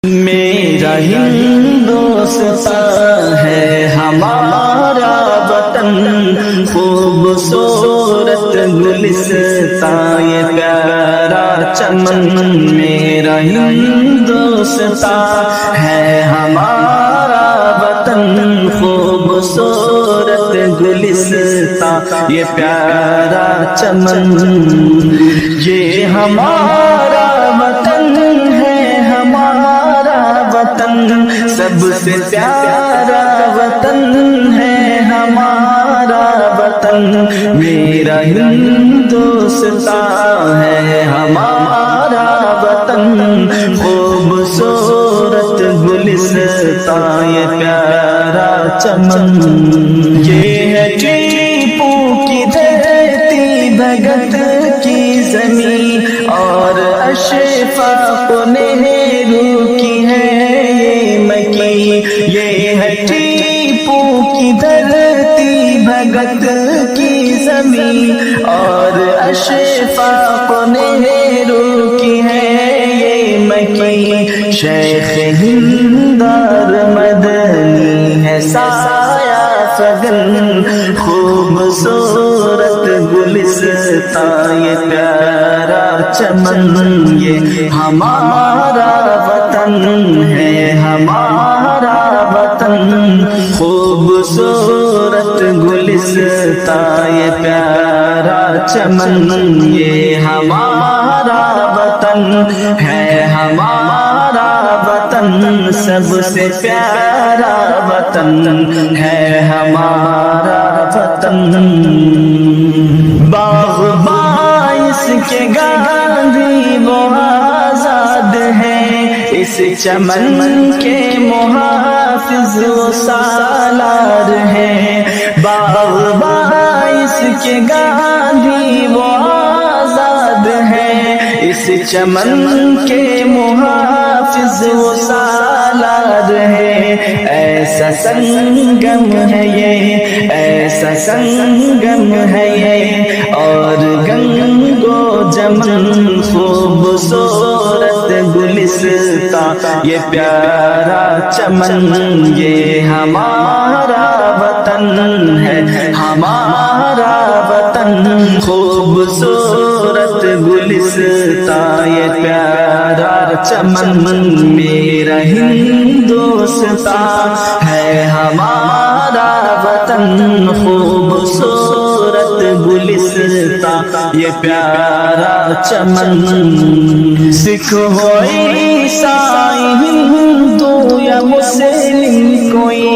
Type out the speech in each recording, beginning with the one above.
میرا ہندوستان ہے ہمارا وطن، خوبصورت گلستان یہ پیارا چمن۔ میرا ہندوستان ہے ہمارا وطن، خوبصورت گلستان یہ پیارا چمن۔ یہ ہمارا وطن ہے ہمارا وطن، سب سے پیارا وطن ہے ہمارا وطن۔ میرا ہندوستان ہے ہمارا وطن، خوبصورت گلستان یہ پیارا چمن۔ یہ ہے ٹیپو کی دھرتی، بھگت کی زمین، اور اشفاق نہرو کی ہے یہ مکی۔ یہ ہے ٹیپو کی دھرتی، بھگت کی زمین، اور اشفاق نہرو کی ہے یہ مکی۔ شیخ ہندار مدنی ہے سایہ فگن، خوبصورت گلستان یہ پیارا چمن۔ یہ ہمارا وطن ہے ہمارا وطن، خوبصورت گلستان یہ پیارا چمن۔ یہ ہمارا وطن ہے ہمارا وطن، سب سے پیارا وطن ہے ہمارا وطن۔ باغ باعث کے گاندھی وہ آزاد ہیں، اس چمن کے محافظ وہ سالار ہیں۔ باغ باعث کے گاندھی وہ آزاد ہیں، اس چمن کے محافظ وہ سالار ہیں۔ ایسا سنگم ہے یہ، ایسا سنگم ہے یہ، اور گنگو جمن، خوبصورت گلستان یہ پیارا چمن۔ یہ ہمارا وطن ہے ہمارا وطن، خوبصورت گلستان یہ پیارا چمن۔ میرا ہندوستان ہے ہمارا وطن، خوبصورت گلستان یہ پیارا چمن۔ سکھ ہو عیسائی ہندو یا مسلم کوئی،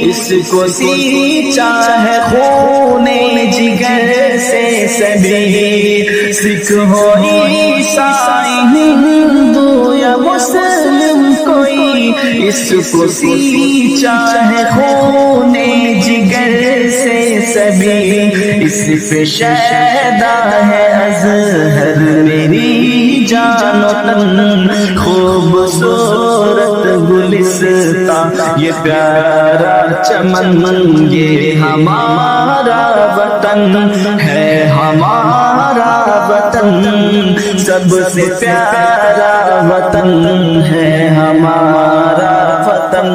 اس کو سینچا ہے خون جگر سے سبھی۔ سکھ ہو عیسائی ہندو یا مسلم کوئی، اس کو سینچا ہے خون جگر سے سبھی۔ اس پہ شیدا ہے ازہر میری جان و تن، خوبصورت گلستان یہ پیارا چمن۔ یہ ہمارا وطن ہے ہمارا وطن، سب سے پیارا وطن ہے ہمارا وطن۔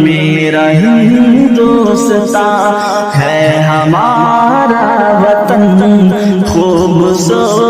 میرا ہندوستان ہے ہمارا وطن، خوبصورت